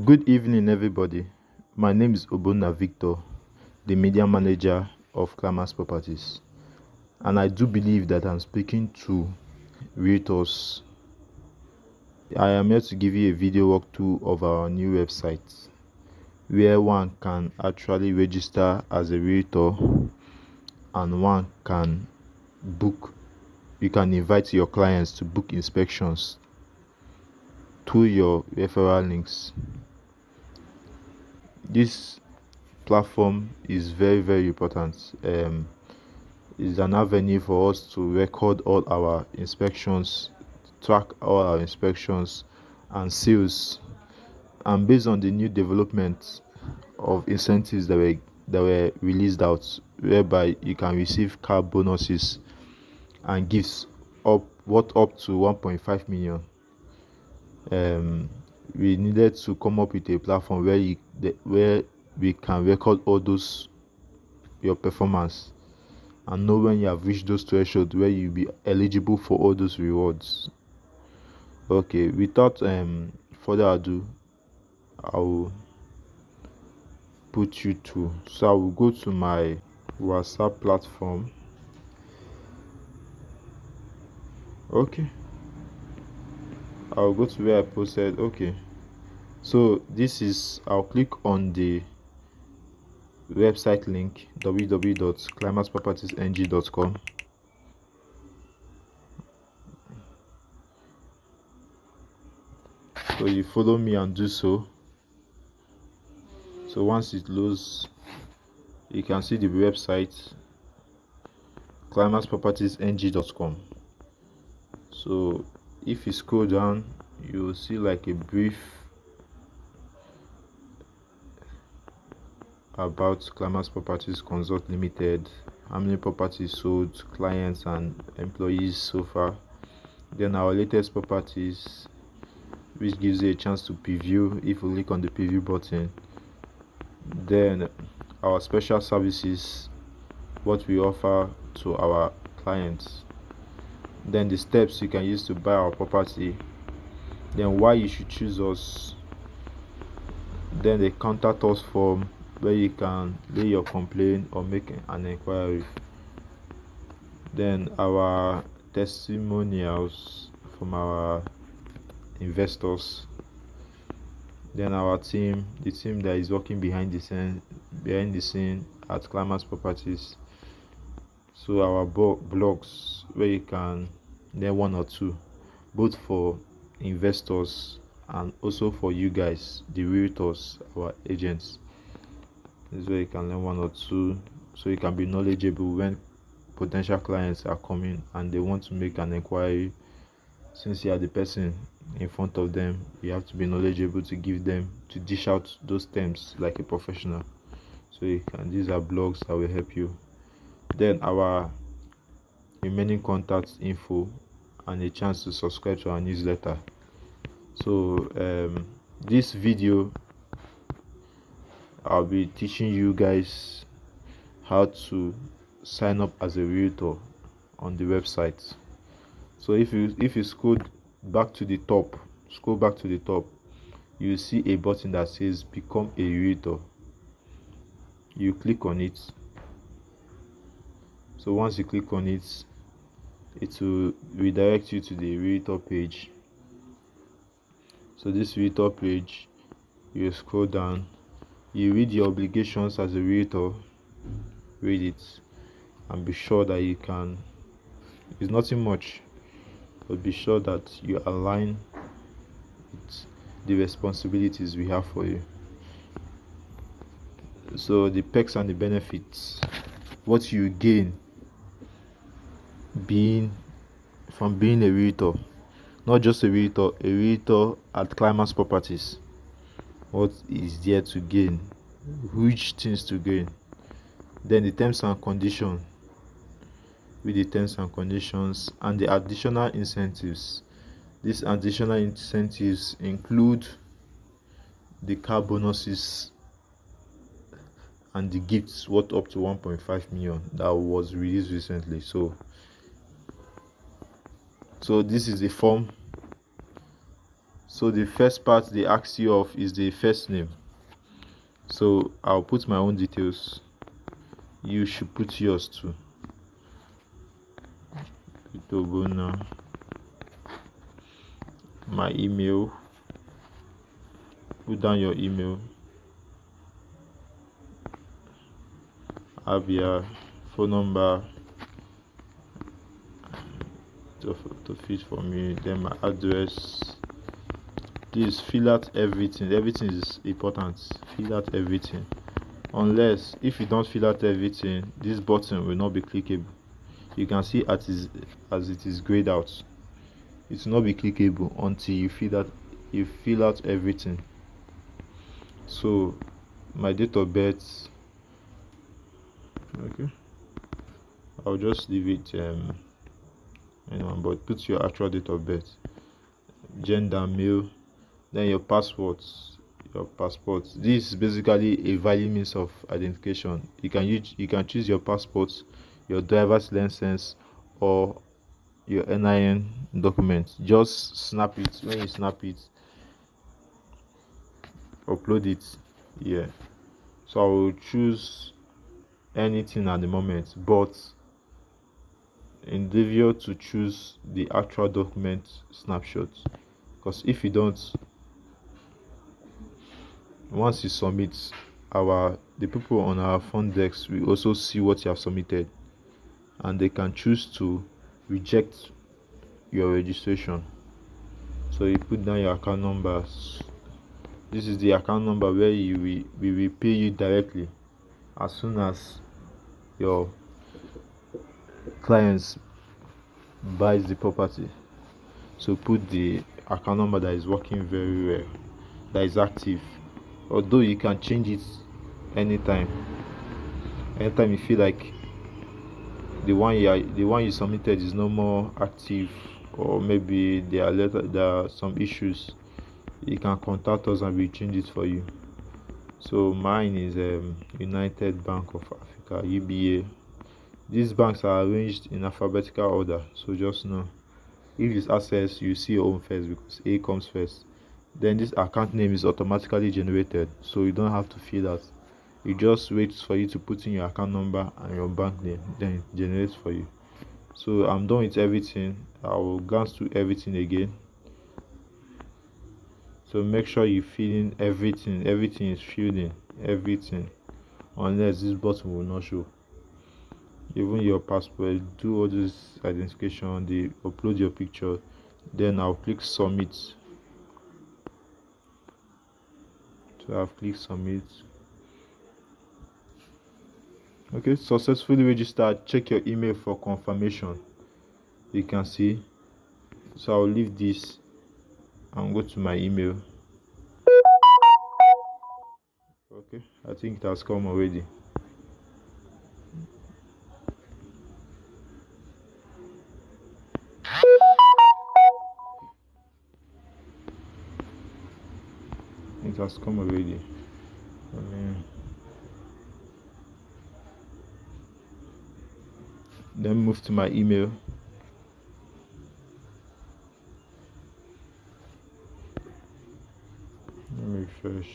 Good evening, everybody. My name is Obona Victor, the media manager of Climax Properties, and I do believe that I'm speaking to Realtors. I am here to give you a video walkthrough of our new website where one can actually register as a Realtor and one can book. You can invite your clients to book inspections through your referral links. This platform is very important. It's an avenue for us to record all our inspections, track all our inspections and sales, and based on the new development of incentives that were released out, whereby you can receive car bonuses and gifts up to 1.5 million. We needed to come up with a platform where we can record all those your performance and know when you have reached those thresholds where you'll be eligible for all those rewards. Okay, without further ado, I will put you to. So I will go to my WhatsApp platform. Okay, I'll go to where I posted. Okay, so I'll click on the website link www.climaxpropertiesng.com. So you follow me and do so. So once it loads, you can see the website climaxpropertiesng.com. So if you scroll down, you will see like a brief about Climax Properties Consult Limited, how many properties sold, clients and employees so far. Then our latest properties, which gives you a chance to preview if you click on the preview button. Then our special services, what we offer to our clients. Then the steps you can use to buy our property. Then why you should choose us. Then the contact us form where you can lay your complaint or make an inquiry. Then our testimonials from our investors. Then our team, the team that is working behind the scene at Climax Properties. So our blogs where you can learn one or two, both for investors and also for you guys, the realtors, our agents. This is where you can learn one or two, so you can be knowledgeable when potential clients are coming and they want to make an inquiry. Since you are the person in front of them, you have to be knowledgeable to dish out those terms like a professional. So these are blogs that will help you. Then our remaining contact info and a chance to subscribe to our newsletter. So this video, I'll be teaching you guys how to sign up as a realtor on the website. So if you scroll back to the top, you see a button that says become a realtor. You click on it. So once you click on it, it will redirect you to the realtor page. So this realtor page, you scroll down, you read your obligations as a realtor, read it, and be sure that you can. It's nothing much, but be sure that you align with the responsibilities we have for you. So the perks and the benefits, what you gain from being a realtor, not just a realtor at Climax Properties. What is there to gain? Which things to gain? Then the terms and conditions, with the terms and conditions and the additional incentives. These additional incentives include the car bonuses and the gifts worth up to 1.5 million that was released recently. So this is the form So the first part they ask you of is the first name. So I'll put my own details. You should put yours too. Itobuna. My email. Put down your email. Have your phone number to fit for me. Then my address. Please fill out everything. Everything is important. Fill out everything. Unless if you don't fill out everything, this button will not be clickable. You can see as it is grayed out. It will not be clickable until you fill out everything. So my date of birth, okay, I'll just leave it anyone, but put your actual date of birth, gender male, then your passport. This is basically a valid means of identification. You can choose your passport, your driver's license, or your NIN document. Just snap it. When you snap it, upload it. Yeah, so I will choose anything at the moment, but endeavor to choose the actual document snapshot, because if you don't, once you submit, the people on our front desk will also see what you have submitted, and they can choose to reject your registration. So you put down your account numbers. This is the account number where we will pay you directly as soon as your clients buys the property. So put the account number that is working very well, that is active, although you can change it anytime you feel like the one you submitted is no more active, or maybe there are some issues. You can contact us and we change it for you. So mine is United Bank of Africa, UBA. These banks are arranged in alphabetical order, so just know if it's Access, you see your own first because A comes first. Then this account name is automatically generated, so you don't have to fill that. You just wait for you to put in your account number and your bank name, then it generates for you. So I'm done with everything. I will glance through everything again. So make sure you fill in everything. Everything is filled in. Everything, unless this button will not show. Even your passport, do all this identification, they upload your picture, then I'll click submit. So I've clicked submit. Okay, successfully registered. Check your email for confirmation. You can see. So I'll leave this and go to my email. Okay, I think it has come already. It has come already. Then move to my email. Let me refresh.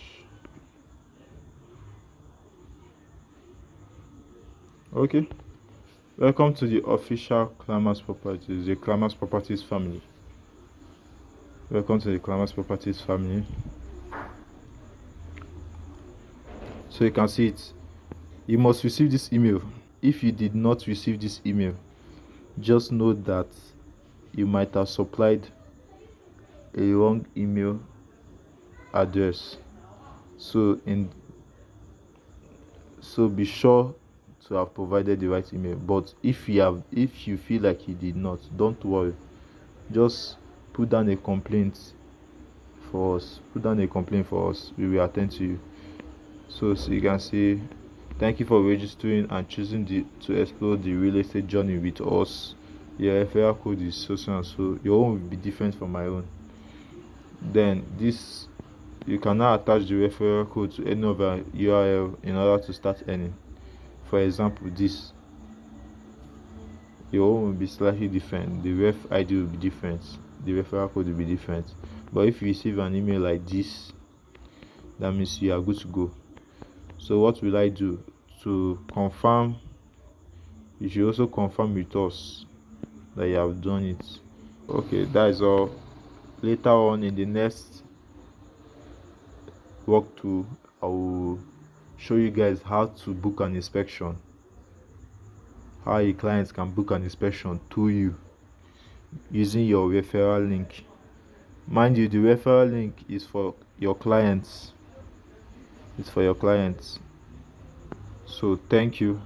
Okay, welcome to the official Climax Properties, the Climax Properties family. Welcome to the Climax Properties family. So you can see it. You must receive this email. If you did not receive this email, just know that you might have supplied a wrong email address. So be sure to have provided the right email. But if you feel like you did not, don't worry. Just put down a complaint for us. We will attend to you. So you can see, thank you for registering and choosing to explore the real estate journey with us. Your referral code is so and so. Your own will be different from my own. Then this, you can now attach the referral code to any of our URL in order to start earning. For example, this, your own will be slightly different. The ref ID will be different. The referral code will be different. But if you receive an email like this, that means you are good to go. So what will I do to confirm? You should also confirm with us that you have done it. Okay, that is all. Later on in the next walkthrough, I will show you guys how to book an inspection, how your clients can book an inspection to you using your referral link. Mind you, the referral link is for your clients. It's for your clients. So thank you.